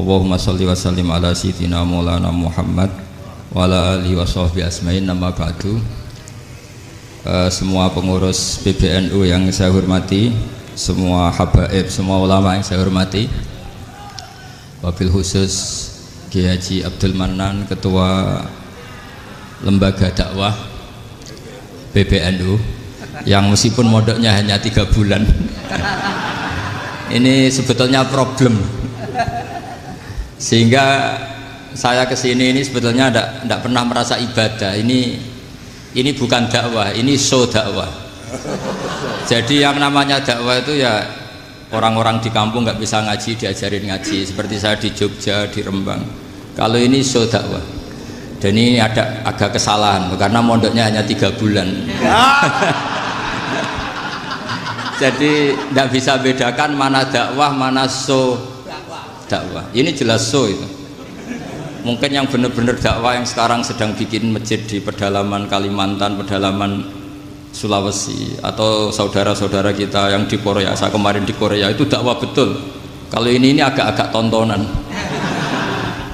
Allahumma sholli wa sallim ala sayyidina Maulana Muhammad wa ala alihi wa sahbihi asma'in. Nama ba'du. Semua pengurus PBNU yang saya hormati, semua habaib, semua ulama yang saya hormati, wabil khusus Kiai Haji Abdul Manan, Ketua Lembaga Dakwah PBNU, yang meskipun modoknya hanya 3 bulan ini sebetulnya problem, sehingga saya kesini ini sebetulnya tidak pernah merasa ibadah. Ini bukan dakwah, ini show dakwah. Jadi yang namanya dakwah itu ya orang-orang di kampung nggak bisa ngaji diajarin ngaji, seperti saya di Jogja, di Rembang. Kalau ini show dakwah, dan ini ada agak kesalahan karena mondoknya hanya 3 bulan. Jadi tidak bisa bedakan mana dakwah, mana show dakwah. Ini jelas show itu. Mungkin yang benar-benar dakwah yang sekarang sedang bikin masjid di pedalaman Kalimantan, pedalaman Sulawesi, atau saudara-saudara kita yang di Korea. Saya kemarin di Korea itu dakwah betul. Kalau ini agak-agak tontonan.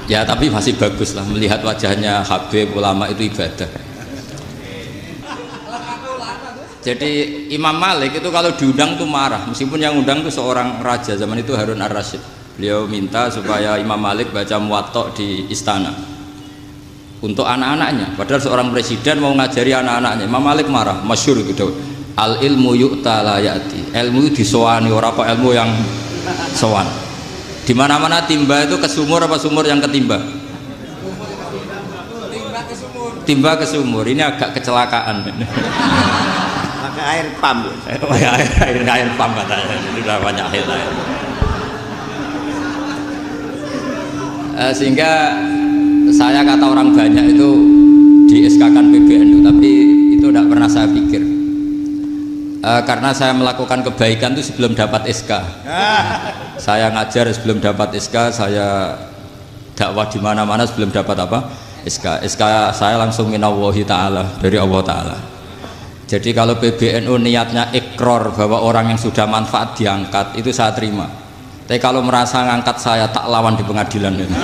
Ya tapi masih bagus lah, melihat wajahnya Habib, ulama itu ibadah. Jadi Imam Malik itu kalau diundang tuh marah, meskipun yang undang tuh seorang raja zaman itu, Harun ar-Rasyid. Beliau minta supaya Imam Malik baca Muwatta di istana untuk anak-anaknya, padahal seorang presiden mau ngajari anak-anaknya. Imam Malik marah, masyhur gitu, al ilmu yu'ta la ya'ti, ilmu disowani, ora apa ilmu yang sowan. Di mana-mana timba itu ke sumur, apa sumur yang ketimba? Timba ke sumur. Ini agak kecelakaan. Pakai air pump. air pump katanya. Itu udah banyak air. Sehingga saya kata orang banyak itu di SK-kan PBNU, tapi itu tidak pernah saya pikir. Karena saya melakukan kebaikan itu sebelum dapat SK. Saya ngajar sebelum dapat SK, saya dakwah di mana-mana sebelum dapat apa? SK. SK saya langsung minallahi ta'ala, dari Allah Ta'ala. Jadi kalau PBNU niatnya ikrar bahwa orang yang sudah manfaat diangkat, itu saya terima. Tapi kalau merasa ngangkat saya, tak lawan di pengadilan ini.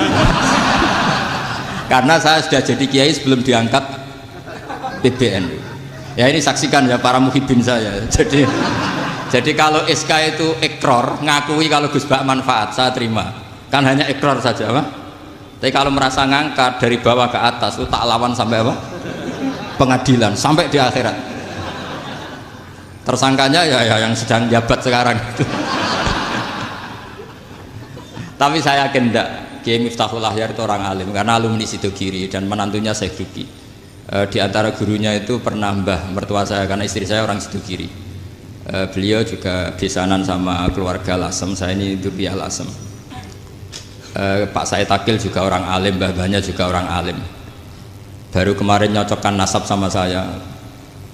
Karena saya sudah jadi kiai sebelum diangkat PBNU. Ya ini saksikan ya para muhibin saya. Jadi kalau SK itu ikrar, ngakui kalau Gus Bak manfaat, saya terima. Kan hanya ikrar saja, apa? Tapi kalau merasa ngangkat dari bawah ke atas, itu tak lawan sampai apa? Pengadilan, sampai di akhirat. Tersangkanya ya yang sedang jabat sekarang. Tapi saya yakin enggak, Kiai Miftahul Ahyar itu orang alim, karena alumni Sidogiri dan menantunya Syekh Duki. Di antara gurunya itu pernah mbah mertua saya, karena istri saya orang Sidogiri. Beliau juga besanan sama keluarga Lasem, saya ini Durbiah Lasem. Pak Said Akil juga orang alim, mbah-mbahnya juga orang alim. Baru kemarin nyocokkan nasab sama saya.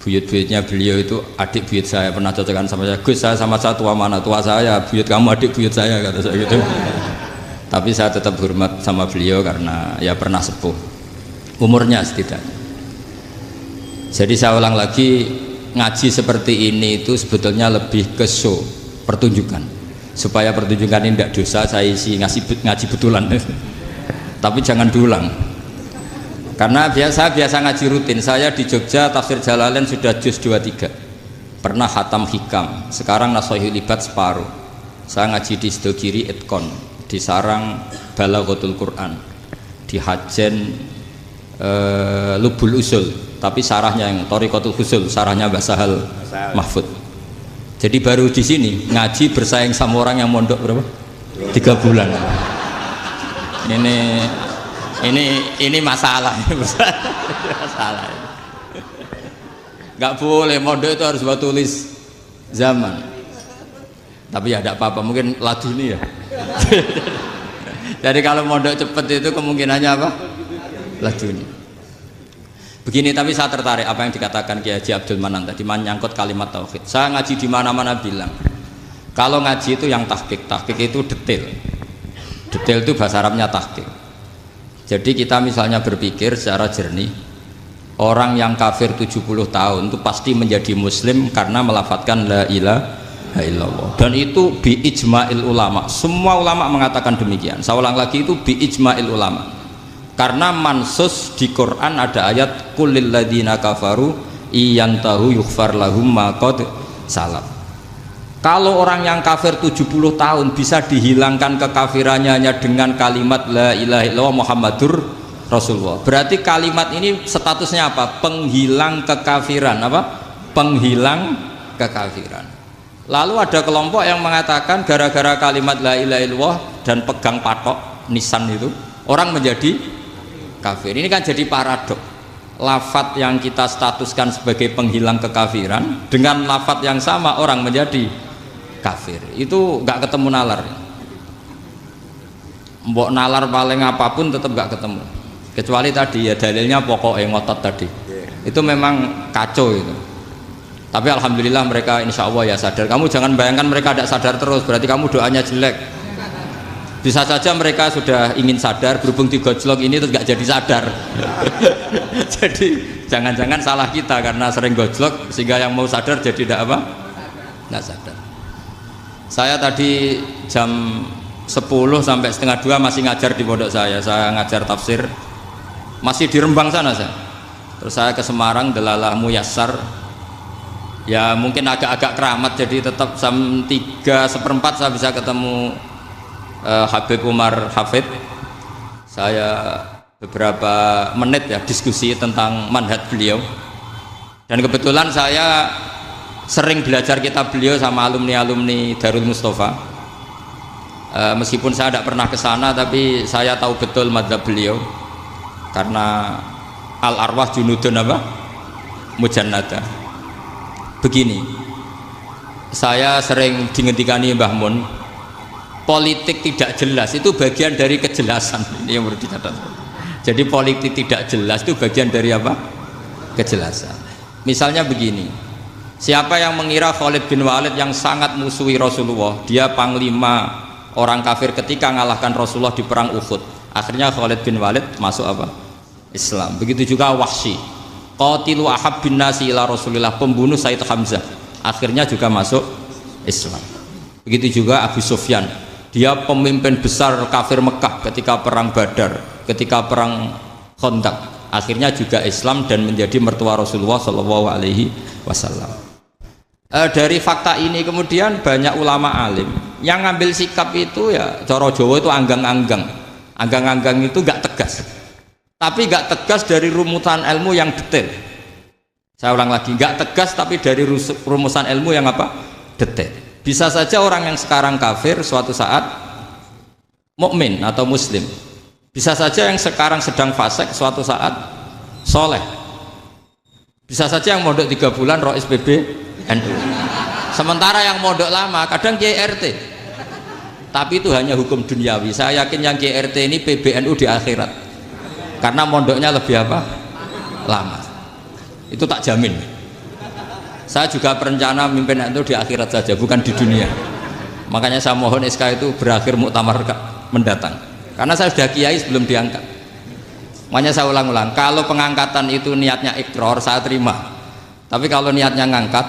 Buyut-buyutnya beliau itu adik buyut saya, pernah cocokkan sama saya. Gus, saya sama saya tua mana? Tua saya, buyut kamu adik buyut saya, kata saya gitu. Tapi saya tetap hormat sama beliau karena ya pernah sepuh umurnya setidaknya. Jadi saya ulang lagi, ngaji seperti ini itu sebetulnya lebih ke show, pertunjukan. Supaya pertunjukan ini tidak dosa, saya isi ngaji betulan. Tapi jangan diulang. Karena biasa ngaji rutin. Saya di Jogja tafsir Jalalain sudah juz 23. Pernah khatam hikam. Sekarang Nashihul Ibad separuh. Saya ngaji di Sidogiri Itkon, di Sarang Balaghatul Quran, di Hajen Lubul Usul. Tapi sarahnya yang Thariqatul Husul, sarahnya Mbah Sahal Mahfud. Jadi baru di sini ngaji bersaing sama orang yang mondok berapa? 3 bulan. Ini masalah. Masalah. Nggak boleh mondok itu harus buat tulis zaman. Tapi ya tidak apa-apa, mungkin laduni ya. Jadi kalau mondok cepet itu kemungkinannya apa? Laduni. Begini, tapi saya tertarik apa yang dikatakan Kiai Haji Abdul Manan tadi, menyangkut kalimat tauhid. Saya ngaji di mana-mana bilang, kalau ngaji itu yang tahqiq itu detail. Detail itu bahasa Arabnya tahqiq. Jadi kita misalnya berpikir secara jernih, orang yang kafir 70 tahun itu pasti menjadi muslim karena melafadzkan la ilaha ilaha illallah. Dan itu bi ijma'il ulama. Semua ulama mengatakan demikian. Saya ulang lagi, itu bi ijma'il ulama. Karena mansus di Quran ada ayat qulil ladzina kafaru iyantahu yughfar lahum ma qad salaf. Kalau orang yang kafir 70 tahun bisa dihilangkan kekafirannya hanya dengan kalimat la ilaha illallah Muhammadur Rasulullah. Berarti kalimat ini statusnya apa? Penghilang kekafiran. Apa? Penghilang kekafiran. Lalu ada kelompok yang mengatakan gara-gara kalimat la ilaha illallah dan pegang patok nisan itu orang menjadi kafir. Ini kan jadi paradok. Lafat yang kita statuskan sebagai penghilang kekafiran dengan lafat yang sama orang menjadi kafir. Itu nggak ketemu nalar. Mbok nalar paling apapun tetap nggak ketemu. Kecuali tadi ya dalilnya pokoknya ngotot tadi. Itu memang kacau itu. Tapi alhamdulillah mereka insya Allah ya sadar. Kamu jangan bayangkan mereka tidak sadar terus, berarti kamu doanya jelek. Bisa saja mereka sudah ingin sadar, berhubung digojlok ini terus gak jadi sadar. Jadi jangan-jangan salah kita karena sering gojlok sehingga yang mau sadar jadi tidak apa? Nggak sadar. Saya tadi jam 10 sampai setengah 2 masih ngajar di pondok saya ngajar tafsir. Masih di Rembang sana saya. Terus saya ke Semarang, Delalah Muyassar. Ya mungkin agak-agak keramat, jadi tetap jam 3:4 saya bisa ketemu Habib Umar Hafid. Saya beberapa menit ya diskusi tentang manhaj beliau. Dan kebetulan saya sering belajar kitab beliau sama alumni-alumni Darul Mustafa. Meskipun saya tidak pernah ke sana, tapi saya tahu betul mazhab beliau. Karena al-arwah junudun apa? Mujannada. Begini, saya sering dingetikani Mbah Mun, politik tidak jelas itu bagian dari kejelasan. Ini yang perlu dicatat. Jadi politik tidak jelas itu bagian dari apa? Kejelasan. Misalnya begini, siapa yang mengira Khalid bin Walid yang sangat musuhi Rasulullah, dia panglima orang kafir ketika ngalahkan Rasulullah di perang Uhud, akhirnya Khalid bin Walid masuk apa? Islam. Begitu juga Wahsy, qatilu ahabbin nasi ila Rasulillah, pembunuh Sayyid Hamzah, akhirnya juga masuk Islam. Begitu juga Abu Sufyan, dia pemimpin besar kafir Mekah ketika perang Badar, ketika perang Khandaq, akhirnya juga Islam dan menjadi mertua Rasulullah Shallallahu Alaihi Wasallam. Dari fakta ini kemudian banyak ulama alim yang ngambil sikap itu ya cara Jawa itu anggang-anggang. Anggang-anggang itu gak tegas, tapi gak tegas dari rumusan ilmu yang detail. Saya ulang lagi, gak tegas tapi dari rumusan ilmu yang apa? Detail. Bisa saja orang yang sekarang kafir suatu saat mukmin atau muslim. Bisa saja yang sekarang sedang fasik suatu saat soleh. Bisa saja yang mondok 3 bulan rois PB NU. Sementara yang mondok lama kadang Kiai RT. Tapi itu hanya hukum duniawi. Saya yakin yang Kiai RT ini PBNU di akhirat. Karena mondoknya lebih apa? Lama. Itu tak jamin. Saya juga berencana mimpin itu di akhirat saja, bukan di dunia. Makanya saya mohon SK itu berakhir muktamar mendatang. Karena saya sudah kiai sebelum diangkat. Makanya saya ulang-ulang, kalau pengangkatan itu niatnya ikrar, saya terima. Tapi kalau niatnya ngangkat,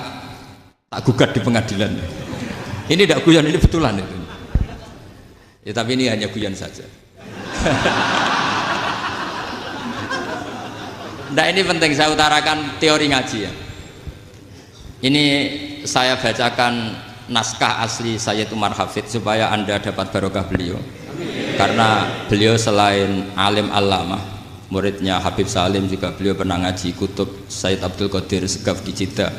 tak gugat di pengadilan. Ini tidak guyon, ini betulan itu. Ya, tapi ini hanya guyon saja. Nah, ini penting saya utarakan teori ngaji ya. Ini saya bacakan naskah asli Sayyid Umar Hafid supaya Anda dapat barokah beliau. Karena beliau selain alim allamah, muridnya Habib Salim, juga beliau pernah ngaji kutub Sayyid Abdul Qadir Segaf di Jeddah.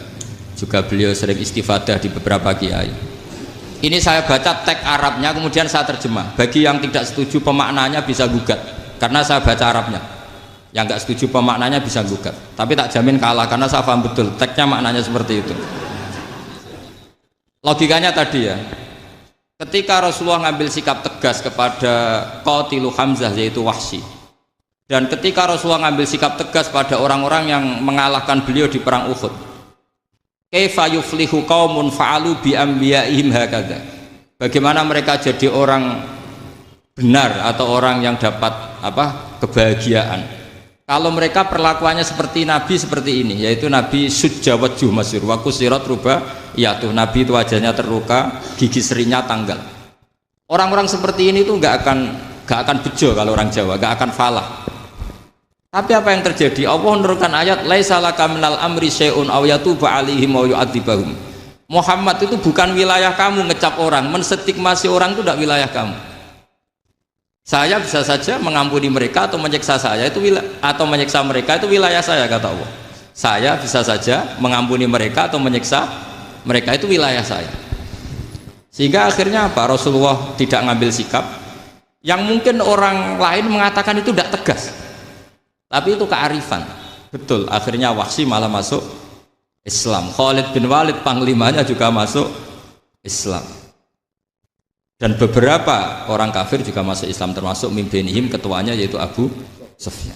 Juga beliau sering istifadah di beberapa kiai. Ini saya baca teks Arabnya kemudian saya terjemah. Bagi yang tidak setuju pemaknanya bisa gugat karena saya baca Arabnya. Yang nggak setuju pemaknanya bisa gugat, tapi tak jamin kalah karena saya paham betul teksnya maknanya seperti itu. Logikanya tadi ya, ketika Rasulullah ngambil sikap tegas kepada qatilu Hamzah yaitu Wahsy, dan ketika Rasulullah ngambil sikap tegas pada orang-orang yang mengalahkan beliau di perang Uhud, kaifa yuflihu qaumun fa'alu bi anbiya'ihim hakadha, bagaimana mereka jadi orang benar atau orang yang dapat apa kebahagiaan Kalau mereka perlakuannya seperti Nabi seperti ini, yaitu Nabi sujawaju masyhur wa kusirat ruba, yaitu Nabi itu wajahnya terluka, gigi serinya tanggal. Orang-orang seperti ini tuh nggak akan bejo kalau orang Jawa, nggak akan falah. Tapi apa yang terjadi? Allah menurunkan ayat laisa laka minal amri syai'un aw yatuba 'alaihim aw yu'adzibahum. Muhammad itu bukan wilayah kamu ngecap orang, menstigmasi orang itu tidak wilayah kamu. Saya bisa saja mengampuni mereka atau menyiksa saya itu atau menyiksa mereka itu wilayah saya, kata Allah. Saya bisa saja mengampuni mereka atau menyiksa mereka itu wilayah saya. Sehingga akhirnya apa? Rasulullah tidak ngambil sikap yang mungkin orang lain mengatakan itu tidak tegas. Tapi itu kearifan. Betul, akhirnya Wahsy malah masuk Islam. Khalid bin Walid panglimanya juga masuk Islam. Dan beberapa orang kafir juga masuk Islam, termasuk mimbenihim ketuanya yaitu Abu Sufyan.